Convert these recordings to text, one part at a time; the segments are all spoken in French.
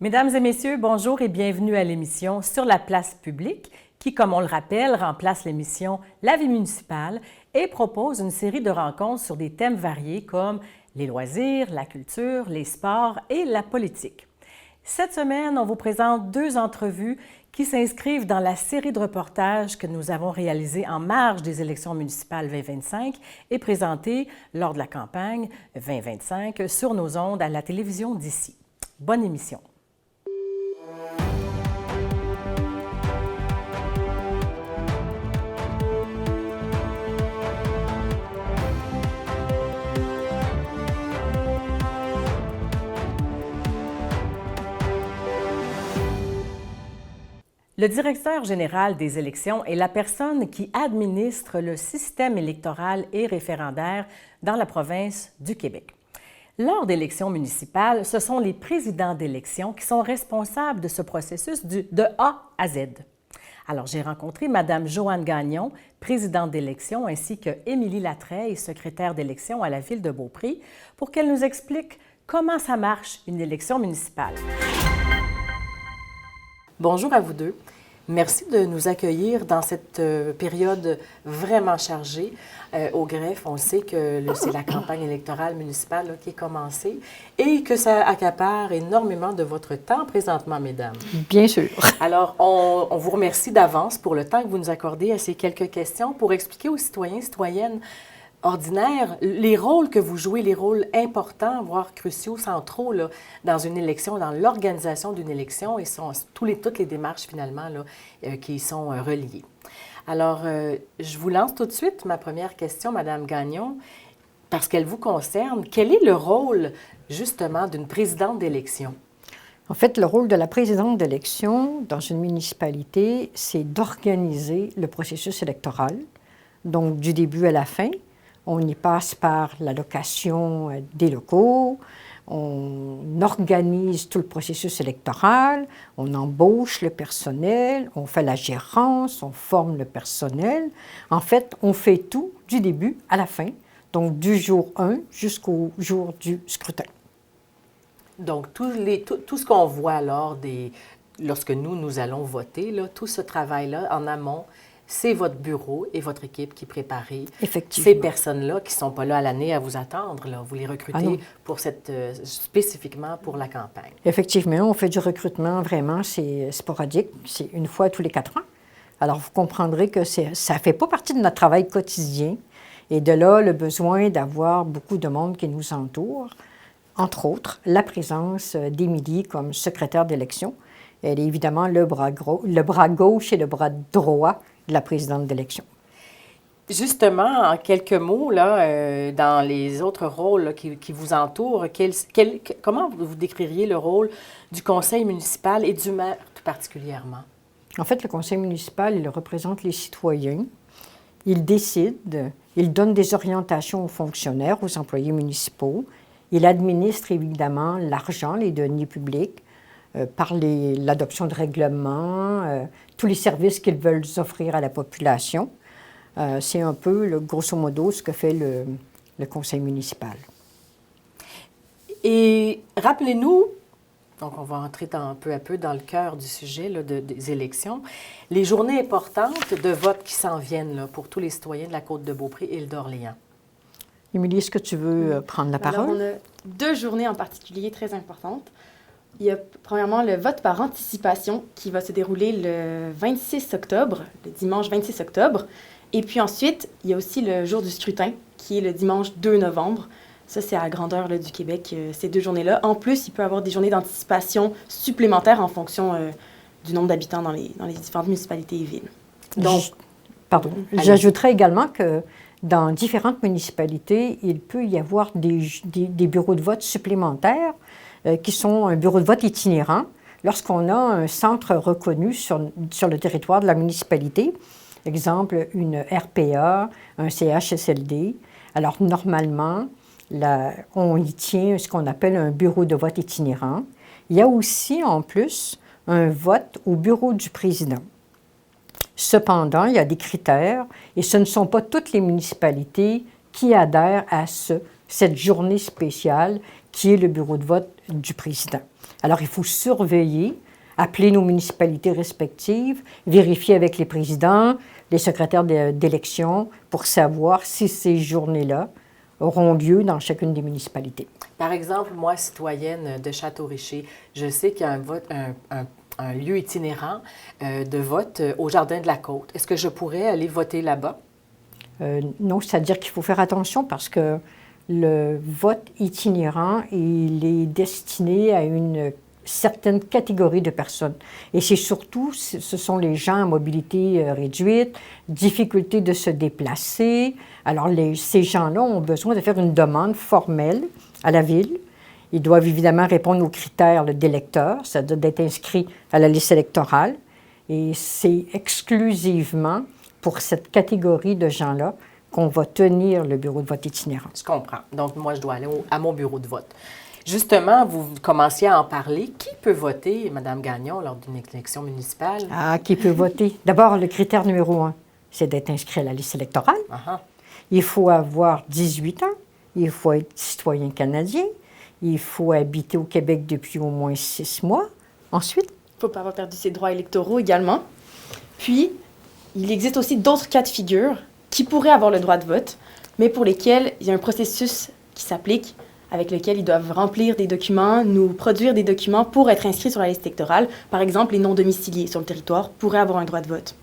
Mesdames et messieurs, bonjour et bienvenue à l'émission Sur la place publique qui, comme on le rappelle, remplace l'émission La vie municipale et propose une série de rencontres sur des thèmes variés comme les loisirs, la culture, les sports et la politique. Cette semaine, on vous présente deux entrevues qui s'inscrivent dans la série de reportages que nous avons réalisés en marge des élections municipales 2025 et présentés lors de la campagne 2025 sur nos ondes à la télévision d'ici. Bonne émission. Le directeur général des élections est la personne qui administre le système électoral et référendaire dans la province du Québec. Lors d'élections municipales, ce sont les présidents d'élections qui sont responsables de ce processus de A à Z. Alors, j'ai rencontré Mme Joanne Gagnon, présidente d'élection, ainsi que Émilie Latreille, secrétaire d'élection à la Ville de Beaupré, pour qu'elle nous explique comment ça marche une élection municipale. Bonjour à vous deux. Merci de nous accueillir dans cette période vraiment chargée. Au greffe, on sait que c'est la campagne électorale municipale là, qui est commencée et que ça accapare énormément de votre temps présentement, mesdames. Bien sûr. Alors, on vous remercie d'avance pour le temps que vous nous accordez à ces quelques questions pour expliquer aux citoyens et citoyennes ordinaire, les rôles que vous jouez, les rôles importants, voire cruciaux, centraux, là, dans une élection, dans l'organisation d'une élection, et toutes les démarches, finalement, là, qui y sont reliées. Alors, je vous lance tout de suite ma première question, Mme Gagnon, parce qu'elle vous concerne. Quel est le rôle, justement, d'une présidente d'élection? En fait, le rôle de la présidente d'élection dans une municipalité, c'est d'organiser le processus électoral, donc du début à la fin. On y passe par la location des locaux, on organise tout le processus électoral, on embauche le personnel, on fait la gérance, on forme le personnel. En fait, on fait tout du début à la fin, donc du jour 1 jusqu'au jour du scrutin. Donc, tout ce qu'on voit lorsque nous allons voter, là, tout ce travail-là en amont, c'est votre bureau et votre équipe qui préparent ces personnes-là qui ne sont pas là à l'année à vous attendre. Là. Vous les recrutez spécifiquement pour la campagne. Effectivement, on fait du recrutement vraiment, c'est sporadique, c'est une fois tous les 4 ans. Alors, vous comprendrez que ça ne fait pas partie de notre travail quotidien. Et de là, le besoin d'avoir beaucoup de monde qui nous entoure. Entre autres, la présence d'Émilie comme secrétaire d'élection. Elle est évidemment le bras gauche et le bras droit de la présidente d'élection. Justement, en quelques mots, là, dans les autres rôles là, qui vous entourent, comment vous décririez le rôle du conseil municipal et du maire tout particulièrement? En fait, le conseil municipal, il représente les citoyens. Il décide, il donne des orientations aux fonctionnaires, aux employés municipaux. Il administre évidemment l'argent, les deniers publics, par l'adoption de règlements, tous les services qu'ils veulent offrir à la population. C'est un peu, grosso modo, ce que fait le conseil municipal. Et rappelez-nous, donc on va entrer peu à peu dans le cœur du sujet là, des élections, les journées importantes de vote qui s'en viennent là, pour tous les citoyens de la Côte-de-Beaupré et d'Orléans. Émilie, est-ce que tu veux prendre la parole? Alors, on a 2 journées en particulier très importantes. Il y a premièrement le vote par anticipation qui va se dérouler le 26 octobre, le dimanche 26 octobre. Et puis ensuite, il y a aussi le jour du scrutin qui est le dimanche 2 novembre. Ça, c'est à la grandeur là, du Québec, ces 2 journées-là. En plus, il peut y avoir des journées d'anticipation supplémentaires en fonction du nombre d'habitants dans les différentes municipalités et villes. Donc, j'ajouterais également que dans différentes municipalités, il peut y avoir des bureaux de vote supplémentaires qui sont un bureau de vote itinérant lorsqu'on a un centre reconnu sur le territoire de la municipalité, exemple une RPA, un CHSLD. Alors normalement, on y tient ce qu'on appelle un bureau de vote itinérant. Il y a aussi en plus un vote au bureau du président. Cependant, il y a des critères et ce ne sont pas toutes les municipalités qui adhèrent à cette journée spéciale qui est le bureau de vote du président. Alors, il faut surveiller, appeler nos municipalités respectives, vérifier avec les présidents, les secrétaires d'élection pour savoir si ces journées-là auront lieu dans chacune des municipalités. Par exemple, moi, citoyenne de Château-Richer, je sais qu'il y a un lieu itinérant de vote au Jardin de la Côte. Est-ce que je pourrais aller voter là-bas? Non, c'est-à-dire qu'il faut faire attention parce que le vote itinérant, il est destiné à une certaine catégorie de personnes. Et c'est surtout, ce sont les gens à mobilité réduite, difficulté de se déplacer. Alors, ces gens-là ont besoin de faire une demande formelle à la Ville. Ils doivent évidemment répondre aux critères d'électeurs, c'est-à-dire d'être inscrits à la liste électorale. Et c'est exclusivement pour cette catégorie de gens-là qu'on va tenir le bureau de vote itinérant. Je comprends. Donc, moi, je dois aller à mon bureau de vote. Justement, vous commenciez à en parler. Qui peut voter, Mme Gagnon, lors d'une élection municipale? Ah, qui peut voter? D'abord, le critère numéro 1, c'est d'être inscrit à la liste électorale. Uh-huh. Il faut avoir 18 ans. Il faut être citoyen canadien. Il faut habiter au Québec depuis au moins 6 mois. Ensuite? Il ne faut pas avoir perdu ses droits électoraux également. Puis, il existe aussi d'autres cas de figure qui pourraient avoir le droit de vote, mais pour lesquels il y a un processus qui s'applique, avec lequel ils doivent remplir des documents, nous produire des documents pour être inscrits sur la liste électorale. Par exemple, les non-domiciliés sur le territoire pourraient avoir un droit de vote.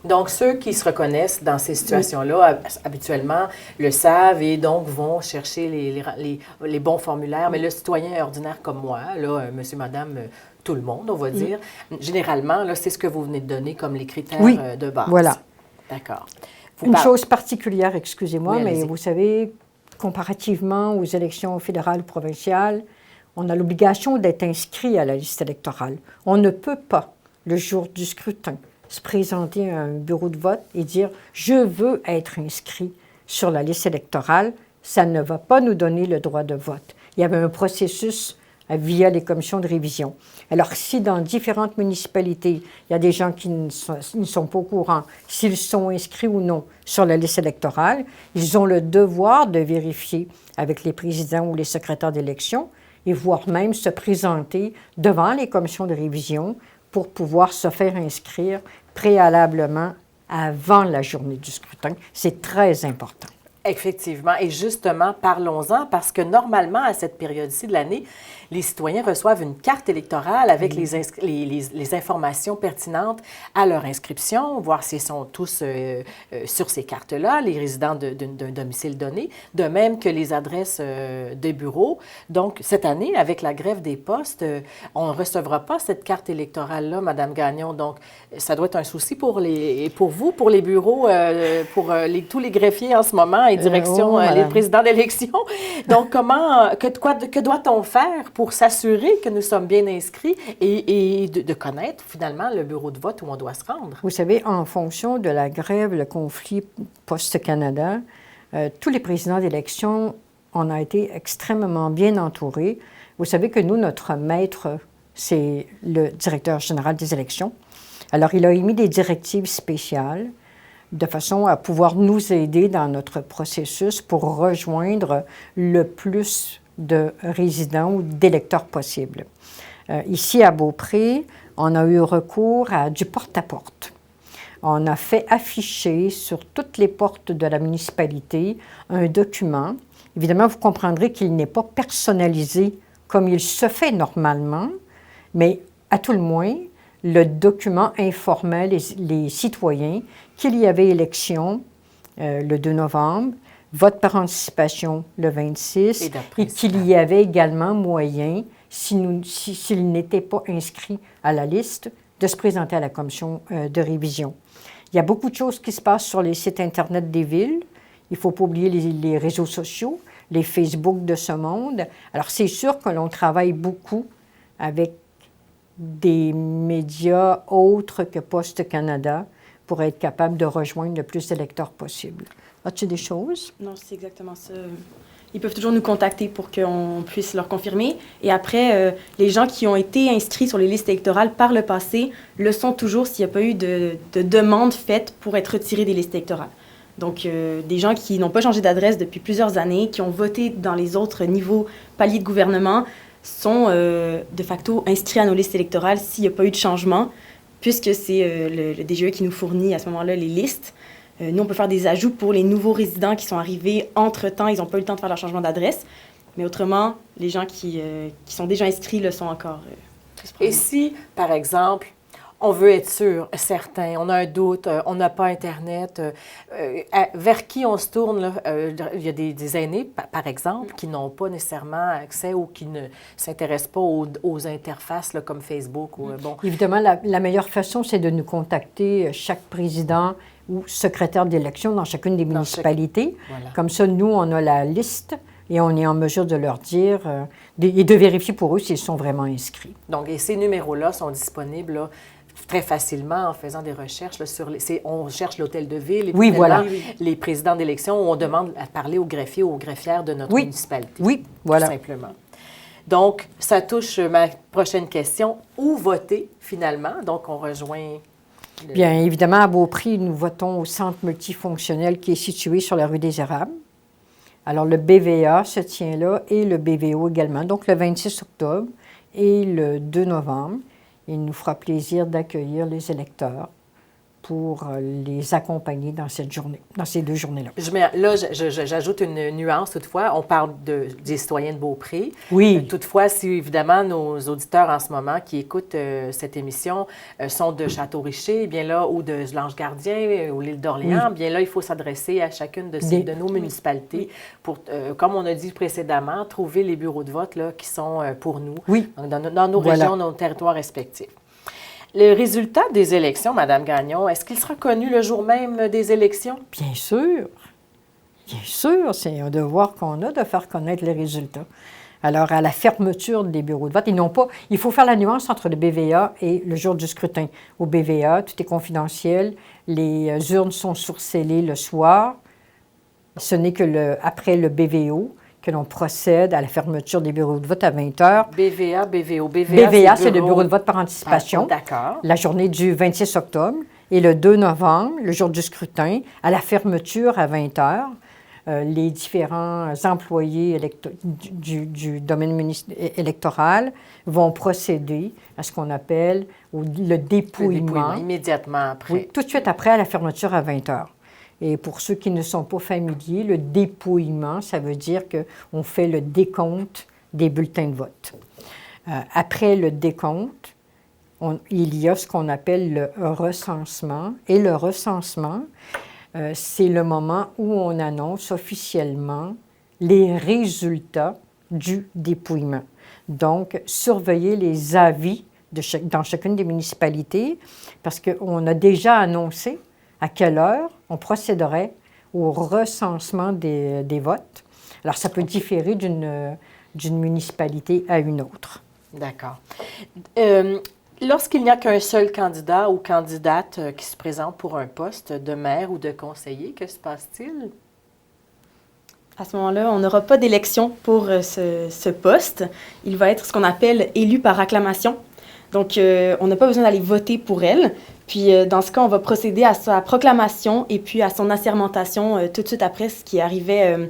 Donc, ceux qui se reconnaissent dans ces situations-là, habituellement, le savent et donc vont chercher les bons formulaires. Mais le citoyen ordinaire comme moi, là, monsieur, madame, tout le monde, on va dire, généralement, là, c'est ce que vous venez de donner comme les critères de base. Voilà. D'accord. Une chose particulière, excusez-moi, oui, mais vous savez, comparativement aux élections fédérales ou provinciales, on a l'obligation d'être inscrit à la liste électorale. On ne peut pas, le jour du scrutin, se présenter à un bureau de vote et dire « je veux être inscrit sur la liste électorale », ça ne va pas nous donner le droit de vote. Il y avait un processus via les commissions de révision. Alors, si dans différentes municipalités, il y a des gens qui ne sont pas au courant s'ils sont inscrits ou non sur la liste électorale, ils ont le devoir de vérifier avec les présidents ou les secrétaires d'élection et voire même se présenter devant les commissions de révision pour pouvoir se faire inscrire préalablement avant la journée du scrutin. C'est très important. Effectivement. Et justement, parlons-en, parce que normalement, à cette période-ci de l'année, les citoyens reçoivent une carte électorale avec les informations pertinentes à leur inscription, voir s'ils sont tous sur ces cartes-là, les résidents d'un domicile donné, de même que les adresses des bureaux. Donc, cette année, avec la grève des postes, on ne recevra pas cette carte électorale-là, Mme Gagnon. Donc, ça doit être un souci pour vous, pour les bureaux, pour tous les greffiers en ce moment et direction, les présidents d'élection. Donc, que doit-on faire pour s'assurer que nous sommes bien inscrits et de connaître finalement le bureau de vote où on doit se rendre? Vous savez, en fonction de la grève, le conflit Post-Canada, tous les présidents d'élection, on a été extrêmement bien entourés. Vous savez que nous, notre maître, c'est le directeur général des élections. Alors, il a émis des directives spéciales de façon à pouvoir nous aider dans notre processus pour rejoindre le plus de résidents ou d'électeurs possibles. Ici, à Beaupré, on a eu recours à du porte-à-porte. On a fait afficher sur toutes les portes de la municipalité un document. Évidemment, vous comprendrez qu'il n'est pas personnalisé comme il se fait normalement, mais à tout le moins, le document informait les citoyens qu'il y avait élection le 2 novembre, vote par anticipation le 26, et qu'il y avait également moyen, s'il n'était pas inscrit à la liste, de se présenter à la commission de révision. Il y a beaucoup de choses qui se passent sur les sites Internet des villes. Il ne faut pas oublier les réseaux sociaux, les Facebook de ce monde. Alors, c'est sûr que l'on travaille beaucoup avec des médias autres que Poste Canada pour être capable de rejoindre le plus d'électeurs possible. As-tu des choses? Non, c'est exactement ça. Ils peuvent toujours nous contacter pour qu'on puisse leur confirmer. Et après, les gens qui ont été inscrits sur les listes électorales par le passé le sont toujours s'il n'y a pas eu de demande faite pour être retirés des listes électorales. Donc, des gens qui n'ont pas changé d'adresse depuis plusieurs années, qui ont voté dans les autres niveaux paliers de gouvernement, sont de facto inscrits à nos listes électorales s'il n'y a pas eu de changement, puisque c'est le DGE qui nous fournit à ce moment-là les listes. Nous, on peut faire des ajouts pour les nouveaux résidents qui sont arrivés entre-temps. Ils n'ont pas eu le temps de faire leur changement d'adresse. Mais autrement, les gens qui sont déjà inscrits le sont encore. Et si, par exemple, on veut être sûr, certain, on a un doute, on n'a pas Internet, vers qui on se tourne? Là? Il y a des aînés, par exemple, qui n'ont pas nécessairement accès ou qui ne s'intéressent pas aux interfaces là, comme Facebook. Ou, bon. Évidemment, la meilleure façon, c'est de nous contacter, chaque président ou secrétaire d'élection dans chacune des municipalités. Voilà. Comme ça, nous, on a la liste et on est en mesure de leur dire et de vérifier pour eux s'ils sont vraiment inscrits. Donc, et ces numéros-là sont disponibles là, très facilement en faisant des recherches là, on cherche l'hôtel de ville, et oui, voilà. Les présidents d'élection, où on demande à parler aux greffiers ou aux greffières de notre municipalité. Oui, voilà. Tout simplement. Donc, ça touche ma prochaine question. Où voter, finalement? Donc, on rejoint... Bien, évidemment, à Beaupré, nous votons au centre multifonctionnel qui est situé sur la rue des Érables. Alors, le BVA se tient là et le BVO également, donc le 26 octobre et le 2 novembre. Il nous fera plaisir d'accueillir les électeurs pour les accompagner dans cette journée, dans ces 2 journées-là. J'ajoute une nuance toutefois. On parle des citoyens de Beaupré. Oui. Toutefois, si évidemment nos auditeurs en ce moment qui écoutent cette émission sont de Château-Richer, bien là, ou de l'Ange-Gardien ou l'île d'Orléans, bien là, il faut s'adresser à chacune de nos municipalités pour, comme on a dit précédemment, trouver les bureaux de vote là, qui sont pour nous, dans nos régions, nos territoires respectifs. Le résultat des élections, Mme Gagnon, est-ce qu'il sera connu le jour même des élections? Bien sûr. Bien sûr, c'est un devoir qu'on a de faire connaître les résultats. Alors, à la fermeture des bureaux de vote, il faut faire la nuance entre le BVA et le jour du scrutin. Au BVA, tout est confidentiel. Les urnes sont surcellées le soir. Ce n'est que après le BVO que l'on procède à la fermeture des bureaux de vote à 20 h. BVA, BVO. BVA, c'est le bureau de vote par anticipation. D'accord. La journée du 26 octobre. Et le 2 novembre, le jour du scrutin, à la fermeture à 20 h, les différents employés du domaine électoral vont procéder à ce qu'on appelle le dépouillement. Immédiatement après. Oui, tout de suite après, à la fermeture à 20 h. Et pour ceux qui ne sont pas familiers, le dépouillement, ça veut dire qu'on fait le décompte des bulletins de vote. Après le décompte, il y a ce qu'on appelle le recensement. Et le recensement, c'est le moment où on annonce officiellement les résultats du dépouillement. Donc, surveiller les avis dans chacune des municipalités, parce qu'on a déjà annoncé à quelle heure on procéderait au recensement des votes. Alors, ça peut différer d'une municipalité à une autre. D'accord. Lorsqu'il n'y a qu'un seul candidat ou candidate qui se présente pour un poste de maire ou de conseiller, que se passe-t-il? À ce moment-là, on n'aura pas d'élection pour ce poste. Il va être ce qu'on appelle élu par acclamation. Donc, on n'a pas besoin d'aller voter pour elle. Puis, dans ce cas, on va procéder à sa proclamation et puis à son assermentation tout de suite après, ce qui arrivait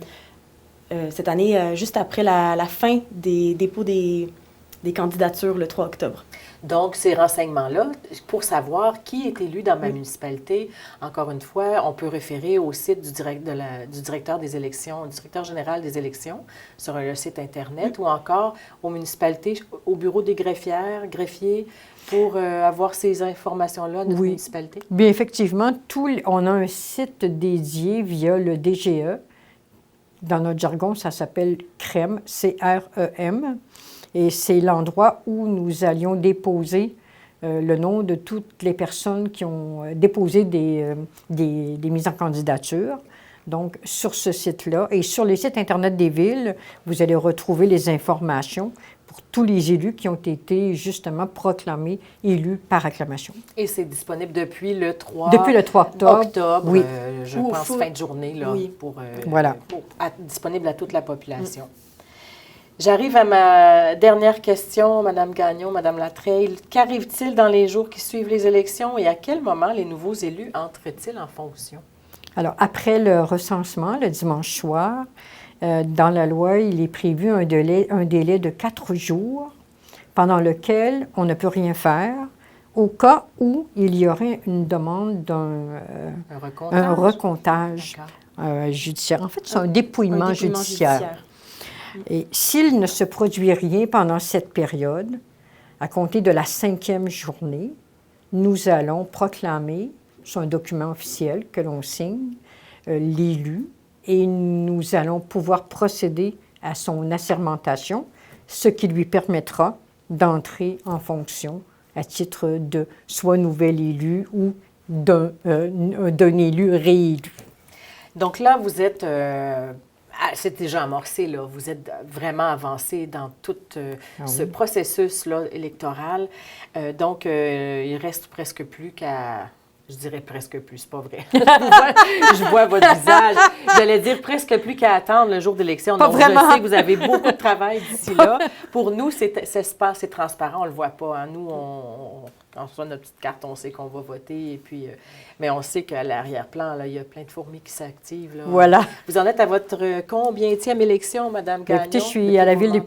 cette année, juste après la fin des dépôts des candidatures le 3 octobre. Donc, ces renseignements-là, pour savoir qui est élu dans ma municipalité, encore une fois, on peut référer au site du directeur des élections, du directeur général des élections, sur le site Internet, ou encore aux municipalités, au bureau des greffiers, pour avoir ces informations-là, notre municipalité? Bien, effectivement, on a un site dédié via le DGE. Dans notre jargon, ça s'appelle CREM, C-R-E-M. Et c'est l'endroit où nous allions déposer le nom de toutes les personnes qui ont déposé des mises en candidature. Donc, sur ce site-là et sur les sites Internet des villes, vous allez retrouver les informations pour tous les élus qui ont été justement proclamés élus par acclamation. Et c'est disponible depuis le 3, depuis le 3 octobre. Oui. Je pense fin de journée, là, disponible à toute la population. J'arrive à ma dernière question, Mme Gagnon, Mme Latreille. Qu'arrive-t-il dans les jours qui suivent les élections et à quel moment les nouveaux élus entrent-ils en fonction? Alors, après le recensement, le dimanche soir, dans la loi, il est prévu un délai de 4 jours pendant lequel on ne peut rien faire au cas où il y aurait une demande d'un recomptage judiciaire. En fait, c'est un dépouillement judiciaire. Et s'il ne se produit rien pendant cette période, à compter de la 5e journée, nous allons proclamer, c'est un document officiel que l'on signe, l'élu, et nous allons pouvoir procéder à son assermentation, ce qui lui permettra d'entrer en fonction à titre de soit nouvel élu ou d'un élu réélu. Donc là, vous êtes... c'est déjà amorcé, là. Vous êtes vraiment avancé dans tout ce processus-là électoral. Donc, il reste presque plus qu'à... Je dirais presque plus, c'est pas vrai. Je vois votre visage. J'allais dire presque plus qu'à attendre le jour d'élection. Donc, vraiment. Je sais que vous avez beaucoup de travail d'ici là. Pour nous, c'est transparent, on le voit pas. Hein. Nous, quand on reçoit notre petite carte, on sait qu'on va voter. Et puis, mais on sait qu'à l'arrière-plan, là, il y a plein de fourmis qui s'activent. Là. Voilà. Vous en êtes à votre combienième élection, Mme Gagnon? Écoutez, je suis à la Ville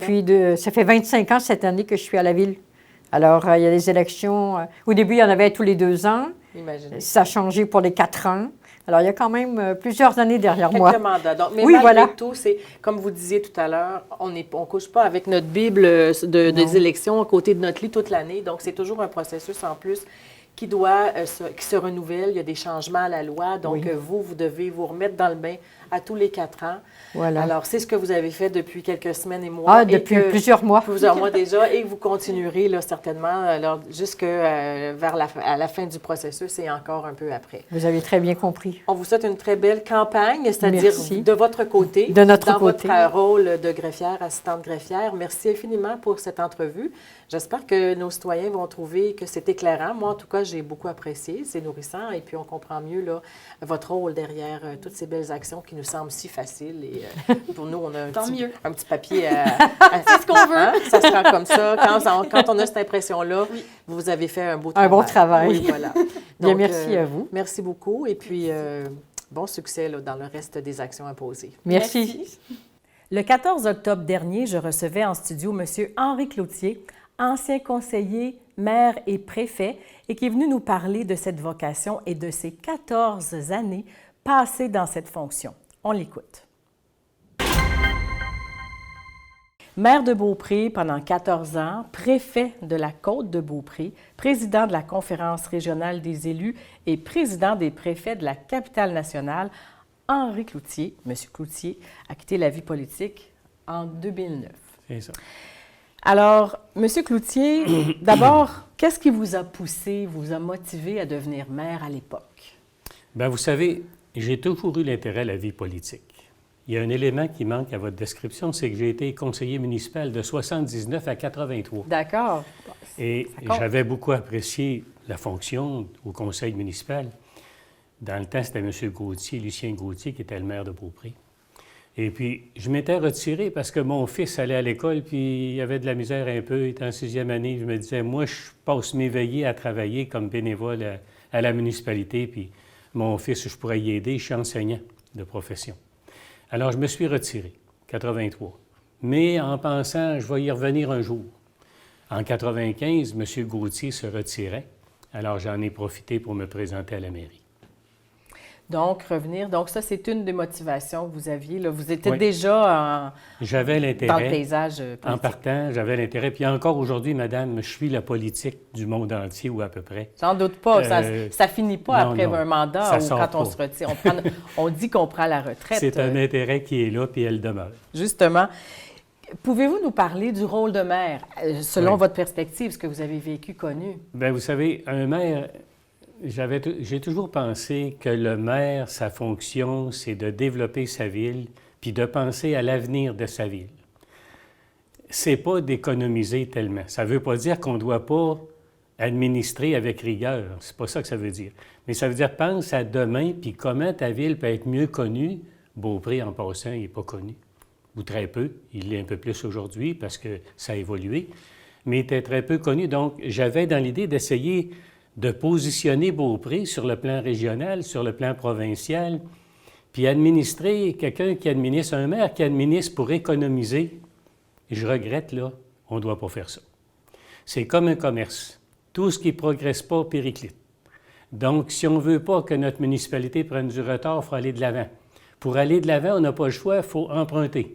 ça fait 25 ans cette année que je suis à la Ville. Alors, il y a des élections. Au début, il y en avait tous les 2 ans. Imaginez. Ça a changé pour les 4 ans. Alors, il y a quand même plusieurs années derrière moi. Quelques mandats. Donc, mais oui, malgré tout, c'est, comme vous disiez tout à l'heure, on ne couche pas avec notre Bible des élections à côté de notre lit toute l'année. Donc, c'est toujours un processus en plus qui se renouvelle. Il y a des changements à la loi. Donc, vous devez vous remettre dans le bain à tous les 4 ans. Voilà. Alors, c'est ce que vous avez fait depuis quelques semaines et mois. Ah, depuis plusieurs mois. Plusieurs mois déjà. Et vous continuerez, là, certainement, jusqu'à à la fin du processus et encore un peu après. Vous avez très bien compris. On vous souhaite une très belle campagne, c'est-à-dire de votre côté, de notre dans côté. votre rôle de greffière, assistante greffière. Merci infiniment pour cette entrevue. J'espère que nos citoyens vont trouver que c'est éclairant. Moi, en tout cas, j'ai beaucoup apprécié. C'est nourrissant et puis on comprend mieux là, votre rôle derrière toutes ces belles actions qui nous semblent si faciles. Et pour nous, on a un petit papier c'est ce qu'on veut. Hein? Ça se rend comme ça. Quand on a cette impression-là, vous avez fait un beau travail. Un bon travail. Oui, voilà. Bien, merci à vous. Merci beaucoup et puis bon succès là, dans le reste des actions imposées. Merci. Le 14 octobre dernier, je recevais en studio M. Henri Cloutier, ancien conseiller, maire et préfet, et qui est venu nous parler de cette vocation et de ses 14 années passées dans cette fonction. On l'écoute. Maire de Beaupré pendant 14 ans, préfet de la Côte-de-Beaupré, président de la Conférence régionale des élus et président des préfets de la capitale-nationale, Henri Cloutier, M. Cloutier, a quitté la vie politique en 2009. C'est ça. Alors, M. Cloutier, d'abord, qu'est-ce qui vous a poussé, vous a motivé à devenir maire à l'époque? Bien, vous savez, j'ai toujours eu l'intérêt à la vie politique. Il y a un élément qui manque à votre description, c'est que j'ai été conseiller municipal de 79 à 83. D'accord. Et j'avais beaucoup apprécié la fonction au conseil municipal. Dans le temps, c'était M. Gauthier, Lucien Gauthier, qui était le maire de Beaupré. Et puis, je m'étais retiré parce que mon fils allait à l'école, puis il avait de la misère un peu, il était en 6e année. Je me disais, moi, je passe mes veillées à travailler comme bénévole à la municipalité, puis mon fils, je pourrais y aider, je suis enseignant de profession. Alors, je me suis retiré, 83. Mais en pensant, je vais y revenir un jour. En 95, M. Gauthier se retirait, alors j'en ai profité pour me présenter à la mairie. Donc, revenir. Donc, ça, c'est une des motivations que vous aviez. Là. Vous étiez déjà j'avais l'intérêt, dans le paysage politique. En partant, j'avais l'intérêt. Puis encore aujourd'hui, madame, je suis la politique du monde entier ou à peu près. J'en doute pas. Ça finit pas après un mandat ou quand on se retire. On dit qu'on prend la retraite. C'est un intérêt qui est là, puis elle demeure. Justement. Pouvez-vous nous parler du rôle de maire, selon votre perspective, ce que vous avez vécu, connu? Bien, vous savez, un maire... J'ai toujours pensé que le maire, sa fonction, c'est de développer sa ville puis de penser à l'avenir de sa ville. C'est pas d'économiser tellement. Ça veut pas dire qu'on doit pas administrer avec rigueur. C'est pas ça que ça veut dire. Mais ça veut dire pense à demain puis comment ta ville peut être mieux connue. Beaupré, en passant, il n'est pas connu. Ou très peu. Il l'est un peu plus aujourd'hui parce que ça a évolué. Mais il était très peu connu. Donc, j'avais dans l'idée d'essayer de positionner Beaupré sur le plan régional, sur le plan provincial, Puis administrer, quelqu'un qui administre, un maire qui administre pour économiser, je regrette, là, on ne doit pas faire ça. C'est comme un commerce. Tout ce qui ne progresse pas périclite. Donc, si on ne veut pas que notre municipalité prenne du retard, il faut aller de l'avant. Pour aller de l'avant, on n'a pas le choix, il faut emprunter.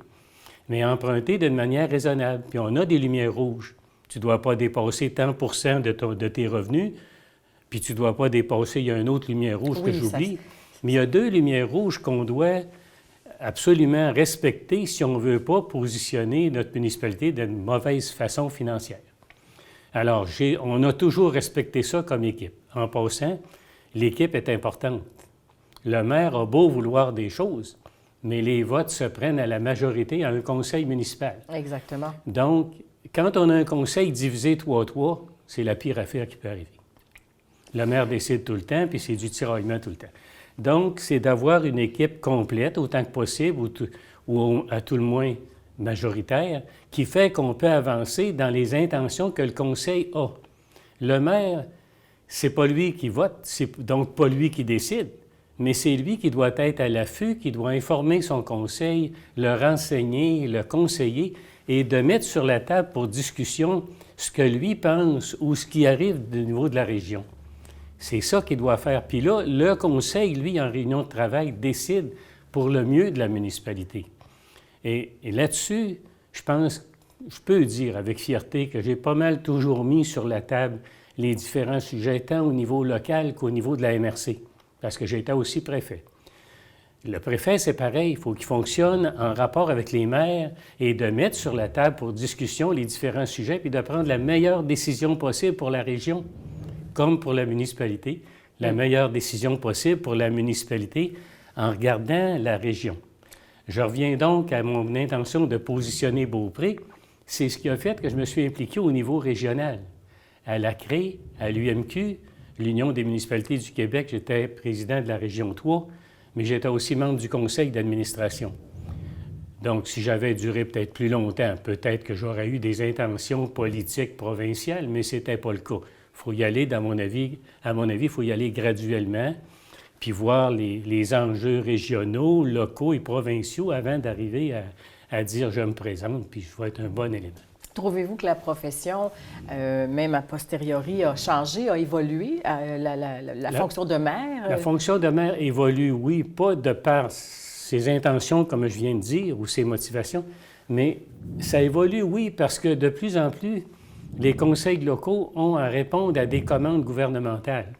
Mais emprunter d'une manière raisonnable. Puis on a des lumières rouges. Tu ne dois pas dépasser tant % de tes revenus, puis tu ne dois pas dépasser, il y a une autre lumière rouge que j'oublie, mais il y a 2 lumières rouges qu'on doit absolument respecter si on ne veut pas positionner notre municipalité d'une mauvaise façon financière. Alors, on a toujours respecté ça comme équipe. En passant, l'équipe est importante. Le maire a beau vouloir des choses, mais les votes se prennent à la majorité à un conseil municipal. Exactement. Donc, quand on a un conseil divisé 3-3, c'est la pire affaire qui peut arriver. Le maire décide tout le temps, puis c'est du tiraillement tout le temps. Donc, c'est d'avoir une équipe complète, autant que possible, ou à tout le moins majoritaire, qui fait qu'on peut avancer dans les intentions que le conseil a. Le maire, c'est pas lui qui vote, c'est donc pas lui qui décide, mais c'est lui qui doit être à l'affût, qui doit informer son conseil, le renseigner, le conseiller, et de mettre sur la table pour discussion ce que lui pense ou ce qui arrive au niveau de la région. C'est ça qu'il doit faire. Puis là, le conseil, lui, en réunion de travail, décide pour le mieux de la municipalité. Et là-dessus, je pense, je peux dire avec fierté que j'ai pas mal toujours mis sur la table les différents sujets, tant au niveau local qu'au niveau de la MRC, parce que j'étais aussi préfet. Le préfet, c'est pareil, il faut qu'il fonctionne en rapport avec les maires et de mettre sur la table pour discussion les différents sujets, puis de prendre la meilleure décision possible pour la région, comme pour la municipalité, la meilleure décision possible pour la municipalité en regardant la région. Je reviens donc à mon intention de positionner Beaupré. C'est ce qui a fait que je me suis impliqué au niveau régional. À la CRE, à l'UMQ, l'Union des municipalités du Québec, j'étais président de la région 3, mais j'étais aussi membre du conseil d'administration. Donc, si j'avais duré peut-être plus longtemps, peut-être que j'aurais eu des intentions politiques provinciales, mais ce n'était pas le cas. Il faut y aller, à mon avis, il faut y aller graduellement, puis voir les enjeux régionaux, locaux et provinciaux avant d'arriver à dire « je me présente, puis je vais être un bon élément ». Trouvez-vous que la profession, même a posteriori, a changé, a évolué, la fonction de maire? La fonction de maire évolue, oui, pas de par ses intentions, comme je viens de dire, ou ses motivations, mais ça évolue, oui, parce que de plus en plus, les conseils locaux ont à répondre à des commandes gouvernementales.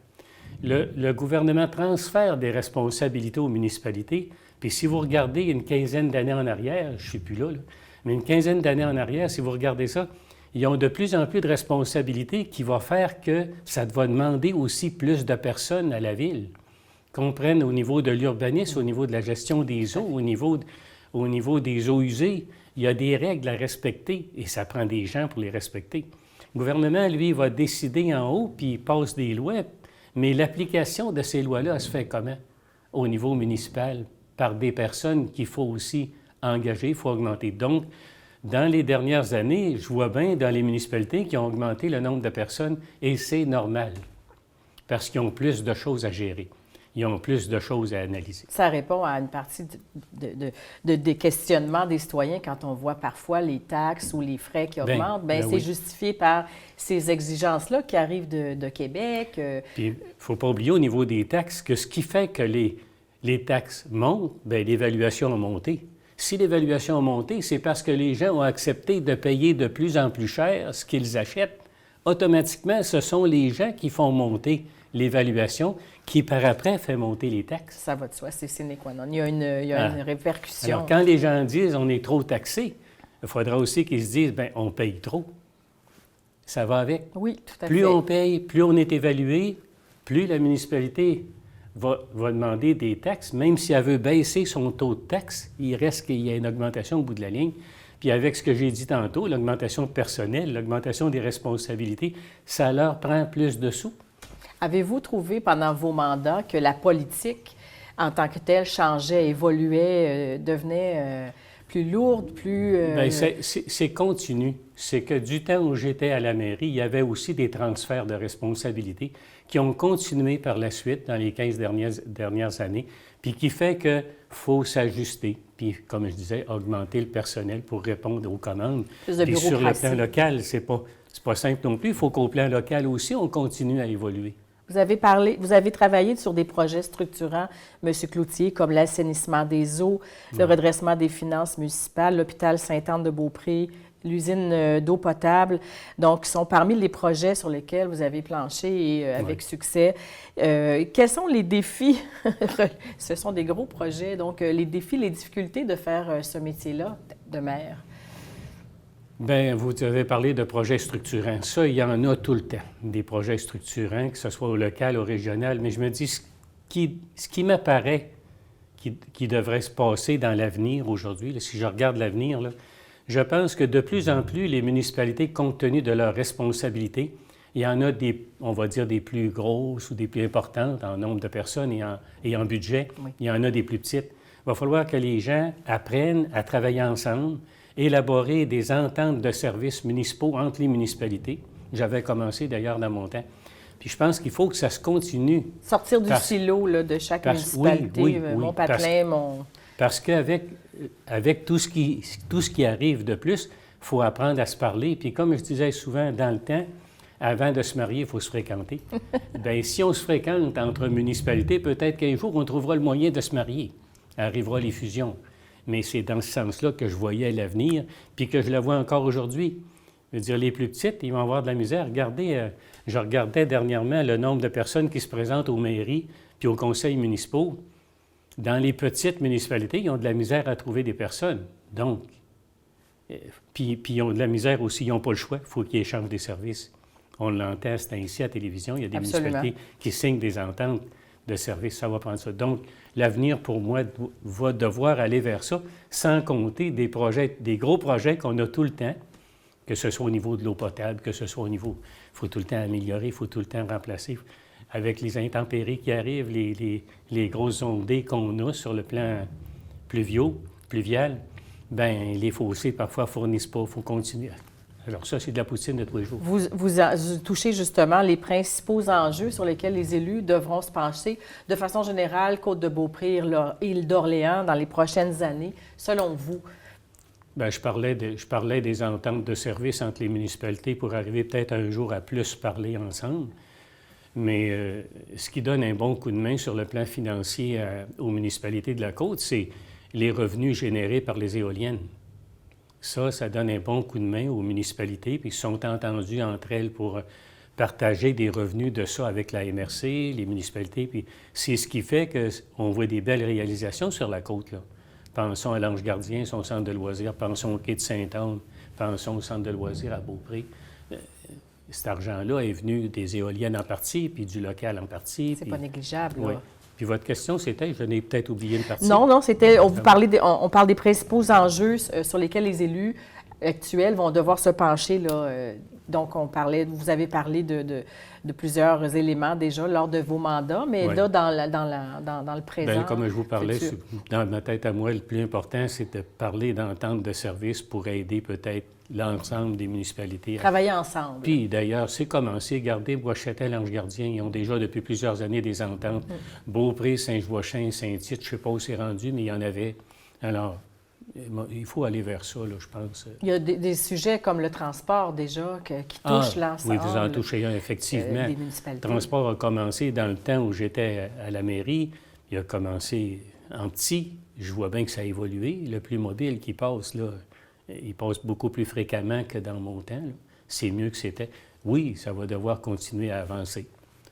Le gouvernement transfère des responsabilités aux municipalités, puis si vous regardez une quinzaine d'années en arrière, je ne suis plus là, mais une quinzaine d'années en arrière, si vous regardez ça, ils ont de plus en plus de responsabilités qui vont faire que ça va demander aussi plus de personnes à la ville, qu'on prenne au niveau de l'urbanisme, au niveau de la gestion des eaux, au niveau des eaux usées. Il y a des règles à respecter et ça prend des gens pour les respecter. Le gouvernement, lui, va décider en haut puis il passe des lois, mais l'application de ces lois-là, elle se fait comment? Au niveau municipal, par des personnes qu'il faut aussi engager, il faut augmenter. Donc, dans les dernières années, je vois bien dans les municipalités qui ont augmenté le nombre de personnes et c'est normal parce qu'ils ont plus de choses à gérer. Ils ont plus de choses à analyser. Ça répond à une partie des questionnements des citoyens quand on voit parfois les taxes ou les frais qui augmentent. Bien, c'est justifié par ces exigences-là qui arrivent de Québec. Puis, il ne faut pas oublier au niveau des taxes que ce qui fait que les taxes montent, bien, l'évaluation a monté. Si l'évaluation a monté, c'est parce que les gens ont accepté de payer de plus en plus cher ce qu'ils achètent. Automatiquement, ce sont les gens qui font monter l'évaluation qui, par après, fait monter les taxes. Ça va de soi, c'est sine qua non. Il y a une répercussion. Alors, quand les gens disent « on est trop taxé », il faudra aussi qu'ils se disent « bien, on paye trop ». Ça va avec. Oui, tout à fait. Plus on paye, plus on est évalué, plus la municipalité va demander des taxes, même si elle veut baisser son taux de taxe, il reste qu'il y a une augmentation au bout de la ligne. Puis avec ce que j'ai dit tantôt, l'augmentation personnelle, l'augmentation des responsabilités, ça leur prend plus de sous. Avez-vous trouvé pendant vos mandats que la politique en tant que telle changeait, évoluait, devenait plus lourde, plus... Bien, c'est continu. C'est que du temps où j'étais à la mairie, il y avait aussi des transferts de responsabilités qui ont continué par la suite dans les 15 dernières années. puis qui fait qu'il faut s'ajuster, puis comme je disais, augmenter le personnel pour répondre aux commandes. Plus de Puis sur le bureaucratie. plan local, c'est pas simple non plus. Il faut qu'au plan local aussi, on continue à évoluer. Vous avez travaillé sur des projets structurants, M. Cloutier, comme l'assainissement des eaux, le redressement des finances municipales, l'hôpital Sainte-Anne-de-Beaupré, l'usine d'eau potable. Donc, qui sont parmi les projets sur lesquels vous avez planché et avec succès. Quels sont les défis? Ce sont des gros projets. Donc, les défis, les difficultés de faire ce métier-là de maire. Bien, vous avez parlé de projets structurants. Ça, il y en a tout le temps, des projets structurants, que ce soit au local, au régional. Mais je me dis, ce qui m'apparaît qui devrait se passer dans l'avenir aujourd'hui, là, si je regarde l'avenir, là, je pense que de plus en plus, les municipalités, compte tenu de leurs responsabilités, il y en a des, on va dire, des plus grosses ou des plus importantes en nombre de personnes et en budget. Oui. Il y en a des plus petites. Il va falloir que les gens apprennent à travailler ensemble, élaborer des ententes de services municipaux entre les municipalités. J'avais commencé d'ailleurs dans mon temps. Puis je pense qu'il faut que ça se continue. Sortir du silo là, de chaque municipalité, oui, mon patelin, Parce qu'avec tout ce qui arrive de plus, il faut apprendre à se parler. Puis comme je disais souvent dans le temps, avant de se marier, il faut se fréquenter. Bien, si on se fréquente entre municipalités, peut-être qu'un jour, on trouvera le moyen de se marier. Arrivera les fusions. Mais c'est dans ce sens-là que je voyais l'avenir, puis que je le vois encore aujourd'hui. Je veux dire, les plus petites, ils vont avoir de la misère. Regardez, je regardais dernièrement le nombre de personnes qui se présentent aux mairies puis aux conseils municipaux. Dans les petites municipalités, ils ont de la misère à trouver des personnes. Donc, puis ils ont de la misère aussi, ils n'ont pas le choix. Il faut qu'ils échangent des services. On l'entend, c'est ainsi à la télévision. Il y a des municipalités qui signent des ententes de services. Ça va prendre ça. Donc, l'avenir, pour moi, va devoir aller vers ça, sans compter des projets, des gros projets qu'on a tout le temps, que ce soit au niveau de l'eau potable, que ce soit au niveau... Il faut tout le temps améliorer, il faut tout le temps remplacer. Avec les intempéries qui arrivent, les grosses ondées qu'on a sur le plan pluvial, bien, les fossés, parfois, ne fournissent pas. Il faut continuer. Alors ça, c'est de la poutine de tous les jours. Vous touchez justement les principaux enjeux sur lesquels les élus devront se pencher. De façon générale, Côte-de-Beaupré, île d'Orléans, dans les prochaines années, selon vous? Bien, je parlais des ententes de services entre les municipalités pour arriver peut-être un jour à plus parler ensemble. Mais ce qui donne un bon coup de main sur le plan financier aux municipalités de la Côte, c'est les revenus générés par les éoliennes. Ça donne un bon coup de main aux municipalités, puis ils sont entendus entre elles pour partager des revenus de ça avec la MRC, les municipalités, puis c'est ce qui fait qu'on voit des belles réalisations sur la côte, là. Pensons à l'Ange Gardien, son centre de loisirs, pensons au quai de Sainte-Anne, pensons au centre de loisirs à Beaupré. Cet argent-là est venu des éoliennes en partie, puis du local en partie. C'est pas négligeable, oui. là. Puis votre question, c'était, je n'ai peut-être oublié une partie. Non, c'était, on parle des principaux enjeux sur lesquels les élus actuels vont devoir se pencher, là. Donc, vous avez parlé de plusieurs éléments déjà lors de vos mandats, mais oui. Là, dans le présent... Bien, comme je vous parlais, futur. dans ma tête à moi, le plus important, c'est de parler d'entente de services pour aider peut-être l'ensemble des municipalités. Travailler ensemble. Puis d'ailleurs, c'est commencé. Regardez, Bois-Châtel, Ange Gardien, ils ont déjà depuis plusieurs années des ententes. Beaupré, Saint-Joachim, Saint-Tite, je ne sais pas où c'est rendu, mais il y en avait. Alors, il faut aller vers ça, là, je pense. Il y a des sujets comme le transport déjà qui touchent l'ensemble. Oui, vous en touchez un, effectivement. Des municipalités. Le transport a commencé dans le temps où j'étais à la mairie. Il a commencé en petit. Je vois bien que ça a évolué. Le plus mobile qui passe, là, il passe beaucoup plus fréquemment que dans mon temps. Là. C'est mieux que c'était. Oui, ça va devoir continuer à avancer.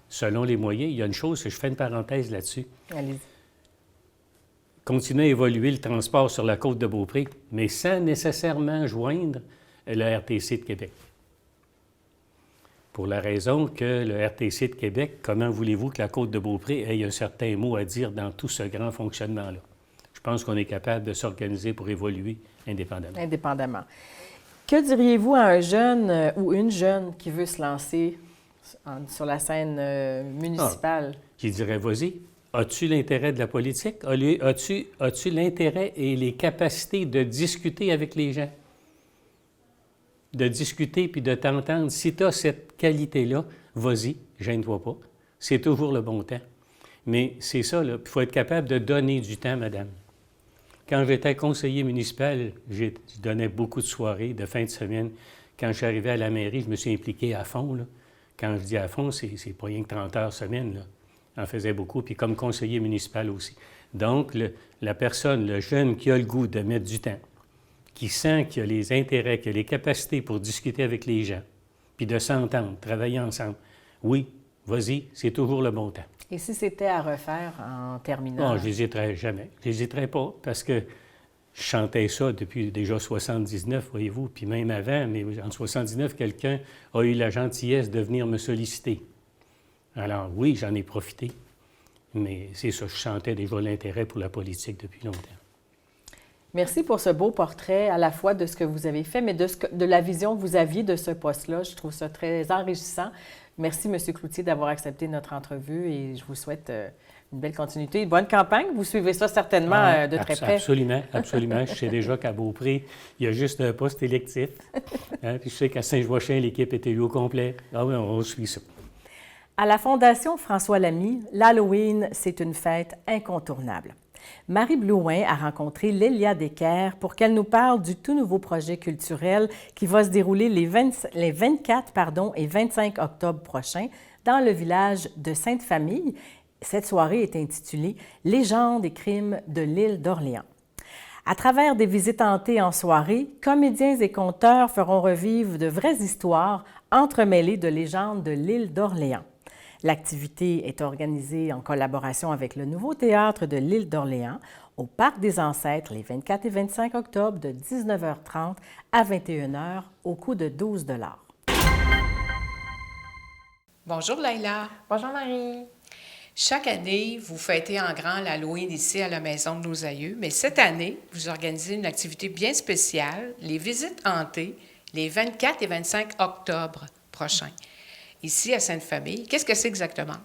Selon les moyens, il y a une chose, je fais une parenthèse là-dessus. Allez-y. Continuer à évoluer le transport sur la côte de Beaupré, mais sans nécessairement joindre le RTC de Québec. Pour la raison que le RTC de Québec, comment voulez-vous que la côte de Beaupré ait un certain mot à dire dans tout ce grand fonctionnement-là? Je pense qu'on est capable de s'organiser pour évoluer indépendamment. Indépendamment. Que diriez-vous à un jeune ou une jeune qui veut se lancer sur la scène municipale? Je dirais, vas-y. As-tu l'intérêt de la politique? As-tu l'intérêt et les capacités de discuter avec les gens? De discuter puis de t'entendre. Si tu as cette qualité-là, vas-y, gêne-toi pas. C'est toujours le bon temps. Mais c'est ça, là. Il faut être capable de donner du temps, madame. Quand j'étais conseiller municipal, je donnais beaucoup de soirées, de fin de semaine. Quand je suis arrivé à la mairie, je me suis impliqué à fond, là. Quand je dis à fond, c'est pas rien que 30 heures semaine, là. J'en faisais beaucoup, puis comme conseiller municipal aussi. Donc, la personne, le jeune qui a le goût de mettre du temps, qui sent qu'il a les intérêts, qu'il a les capacités pour discuter avec les gens, puis de s'entendre, travailler ensemble, oui, vas-y, c'est toujours le bon temps. Et si c'était à refaire en terminant? Non, je n'hésiterais jamais. Je n'hésiterais pas, parce que je chantais ça depuis déjà 79, voyez-vous, puis même avant, mais en 79, quelqu'un a eu la gentillesse de venir me solliciter. Alors oui, j'en ai profité, mais c'est ça, je sentais déjà l'intérêt pour la politique depuis longtemps. Merci pour ce beau portrait à la fois de ce que vous avez fait, mais de la vision que vous aviez de ce poste-là. Je trouve ça très enrichissant. Merci, M. Cloutier, d'avoir accepté notre entrevue et je vous souhaite une belle continuité. Bonne campagne. Vous suivez ça certainement de très près. Absolument, absolument. Je sais déjà qu'à Beaupré, il y a juste un poste électif. Hein? Puis je sais qu'à Saint-Joachim, l'équipe est élue au complet. Ah oui, on suit ça. À la Fondation François Lamy, l'Halloween, c'est une fête incontournable. Marie Blouin a rencontré Lélia Decker pour qu'elle nous parle du tout nouveau projet culturel qui va se dérouler les 24 et 25 octobre prochains dans le village de Sainte-Famille. Cette soirée est intitulée « Légendes et crimes de l'île d'Orléans ». À travers des visites hantées en soirée, comédiens et conteurs feront revivre de vraies histoires entremêlées de légendes de l'île d'Orléans. L'activité est organisée en collaboration avec le Nouveau Théâtre de l'île d'Orléans au Parc des Ancêtres les 24 et 25 octobre de 19h30 à 21h au coût de 12 $. Bonjour Laïla. Bonjour Marie. Chaque année, vous fêtez en grand l'Halloween ici à la Maison de nos aïeux, mais cette année, vous organisez une activité bien spéciale, les visites hantées, les 24 et 25 octobre prochains, ici à Sainte-Famille. Qu'est-ce que c'est exactement?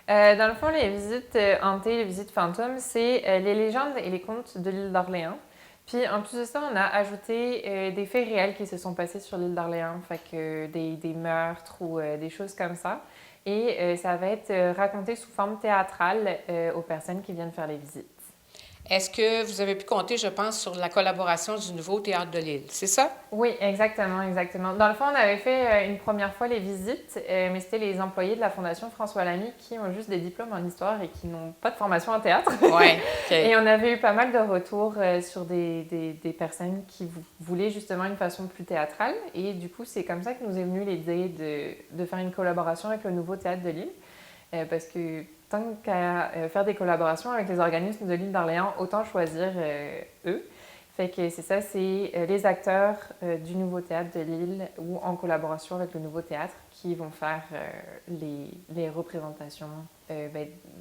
Dans le fond, les visites hantées, les visites fantômes, c'est les légendes et les contes de l'île d'Orléans. Puis en plus de ça, on a ajouté des faits réels qui se sont passés sur l'île d'Orléans, fait que des meurtres ou des choses comme ça. Et ça va être raconté sous forme théâtrale aux personnes qui viennent faire les visites. Est-ce que vous avez pu compter, je pense, sur la collaboration du Nouveau Théâtre de l'île, c'est ça? Oui, exactement, exactement. Dans le fond, on avait fait une première fois les visites, mais c'était les employés de la Fondation François Lamy qui ont juste des diplômes en histoire et qui n'ont pas de formation en théâtre. Oui, OK. Et on avait eu pas mal de retours sur des personnes qui voulaient justement une façon plus théâtrale. Et du coup, c'est comme ça que nous est venue l'idée de faire une collaboration avec le Nouveau Théâtre de l'île, parce que tant qu'à faire des collaborations avec les organismes de l'île d'Orléans, autant choisir eux. Fait que c'est ça, c'est les acteurs du Nouveau Théâtre de l'île ou en collaboration avec le Nouveau Théâtre qui vont faire les représentations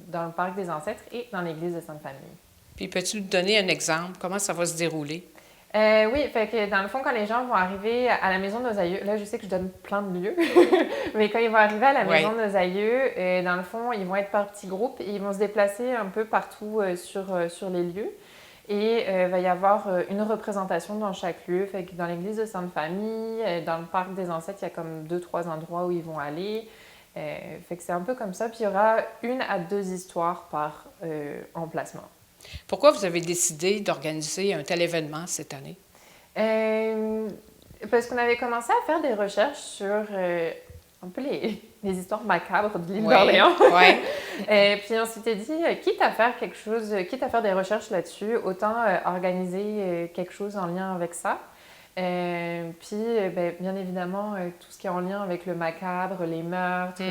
dans le Parc des Ancêtres et dans l'église de Sainte-Famille. Puis peux-tu nous donner un exemple? Comment ça va se dérouler? Oui, fait que dans le fond, quand les gens vont arriver à la maison de nos aïeux, là je sais que je donne plein de lieux, mais quand ils vont arriver à la maison de nos aïeux, dans le fond, ils vont être par petits groupes et ils vont se déplacer un peu partout sur les lieux. Et il va y avoir une représentation dans chaque lieu. Fait que dans l'église de Sainte-Famille, dans le Parc des Ancêtres, il y a comme 2-3 endroits où ils vont aller. Fait que c'est un peu comme ça. Puis il y aura 1 à 2 histoires par emplacement. Pourquoi vous avez décidé d'organiser un tel événement cette année? Parce qu'on avait commencé à faire des recherches sur un peu les histoires macabres de l'île d'Orléans. Ouais. Puis on s'était dit, quitte à faire quelque chose, quitte à faire des recherches là-dessus, autant organiser quelque chose en lien avec ça. Puis, bien évidemment, tout ce qui est en lien avec le macabre, les meurtres,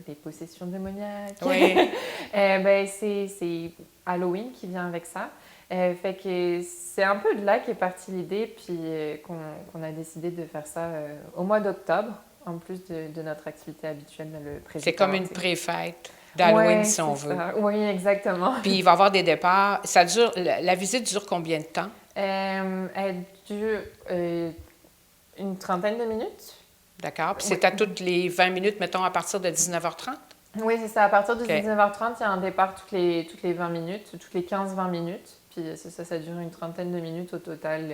les possessions démoniaques. Oui. C'est Halloween qui vient avec ça. Fait que c'est un peu de là qu'est partie l'idée, puis qu'on a décidé de faire ça au mois d'octobre, en plus de notre activité habituelle, le président. C'est comme une pré-fête d'Halloween, si on veut. Ça. Oui, exactement. Puis il va y avoir des départs. Ça dure, la visite dure combien de temps? Elle dure une trentaine de minutes. D'accord. Puis c'est à toutes les 20 minutes, mettons, à partir de 19h30? Oui, c'est ça. À partir de 19h30, il y a un départ toutes les 20 minutes, toutes les 15-20 minutes. Puis ça dure une trentaine de minutes au total,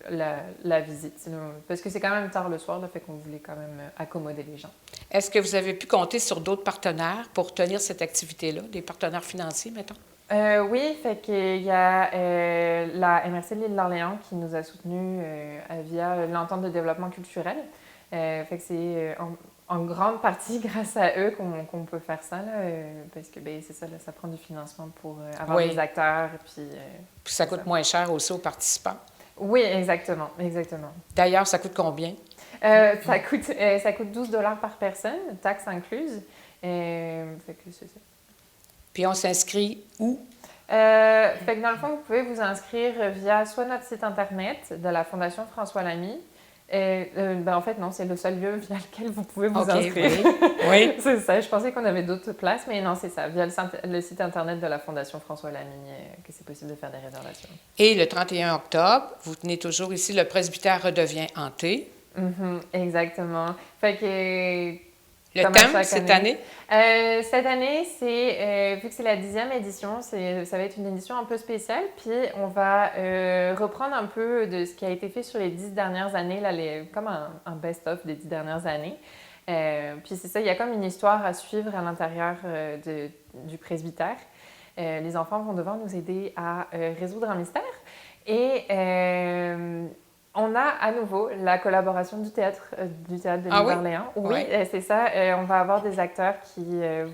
la visite. Parce que c'est quand même tard le soir, là, fait qu'on voulait quand même accommoder les gens. Est-ce que vous avez pu compter sur d'autres partenaires pour tenir cette activité-là, des partenaires financiers, mettons? Oui, fait qu'il y a la MRC de l'île d'Orléans qui nous a soutenus via l'entente de développement culturel. Fait que c'est en grande partie grâce à eux qu'on peut faire ça, là, parce que ben, c'est ça, là, ça prend du financement pour avoir Oui. des acteurs. Puis ça coûte moins cher aussi aux participants. Oui, exactement, exactement. D'ailleurs, ça coûte combien? Ça coûte 12 $ par personne, taxes incluses. Fait que c'est ça. Puis on s'inscrit où? Fait que dans le fond, vous pouvez vous inscrire via soit notre site Internet de la Fondation François Lamy. En fait, non, c'est le seul lieu via lequel vous pouvez vous inscrire. Oui. C'est ça. Je pensais qu'on avait d'autres places, mais non, c'est ça. Via le site Internet de la Fondation François Lamy que c'est possible de faire des réservations. Et le 31 octobre, vous tenez toujours ici, le presbytère redevient hanté. Exactement. Fait que... Le thème cette année? Cette année, vu que c'est la 10e édition, ça va être une édition un peu spéciale. Puis on va reprendre un peu de ce qui a été fait sur les 10 dernières années, là, comme un best-of des 10 dernières années. Puis c'est ça, il y a comme une histoire à suivre à l'intérieur du presbytère. Les enfants vont devoir nous aider à résoudre un mystère. Et... on a à nouveau la collaboration du théâtre de l'île d'Orléans. Oui, c'est ça. On va avoir des acteurs qui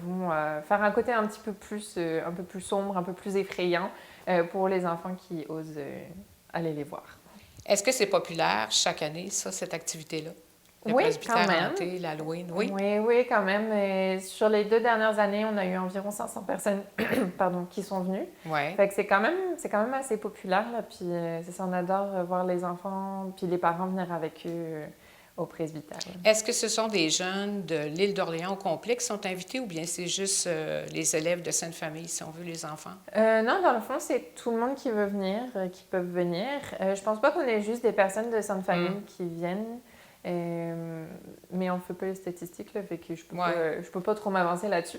vont faire un côté un peu plus sombre, un peu plus effrayant pour les enfants qui osent aller les voir. Est-ce que c'est populaire chaque année, ça, cette activité-là? Le presbytère hanté, l'Halloween, oui? Oui, quand même. Sur les 2 dernières années, on a eu environ 500 personnes qui sont venues. Ouais. Fait que c'est quand même assez populaire. Là, puis c'est ça, on adore voir les enfants puis les parents venir avec eux au presbytère. Est-ce que ce sont des jeunes de l'île d'Orléans au complet qui sont invités ou bien c'est juste les élèves de Sainte-Famille, si on veut, les enfants? Non, dans le fond, c'est tout le monde qui veut venir, qui peuvent venir. Je pense pas qu'on ait juste des personnes de Sainte-Famille qui viennent. Mais on ne fait pas les statistiques, là, fait que je peux pas trop m'avancer là-dessus.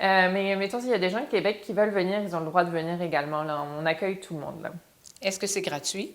Mais mettons, s'il y a des gens de Québec qui veulent venir, ils ont le droit de venir également. Là. On accueille tout le monde. Là. Est-ce que c'est gratuit?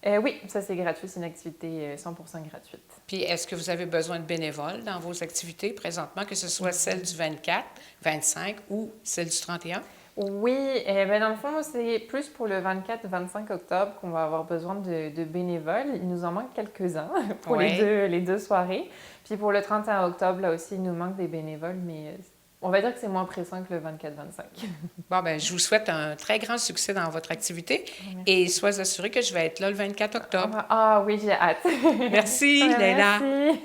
Oui, ça c'est gratuit. C'est une activité 100% gratuite. Puis est-ce que vous avez besoin de bénévoles dans vos activités présentement, que ce soit celle du 24, 25 ou celle du 31? Oui, dans le fond, c'est plus pour le 24-25 octobre qu'on va avoir besoin de bénévoles. Il nous en manque quelques-uns pour les deux soirées. Puis pour le 31 octobre, là aussi, il nous manque des bénévoles, mais on va dire que c'est moins pressant que le 24-25. Bon, bien, je vous souhaite un très grand succès dans votre activité et soyez assurés que je vais être là le 24 octobre. Ah oui, j'ai hâte. Merci, Leila. Merci.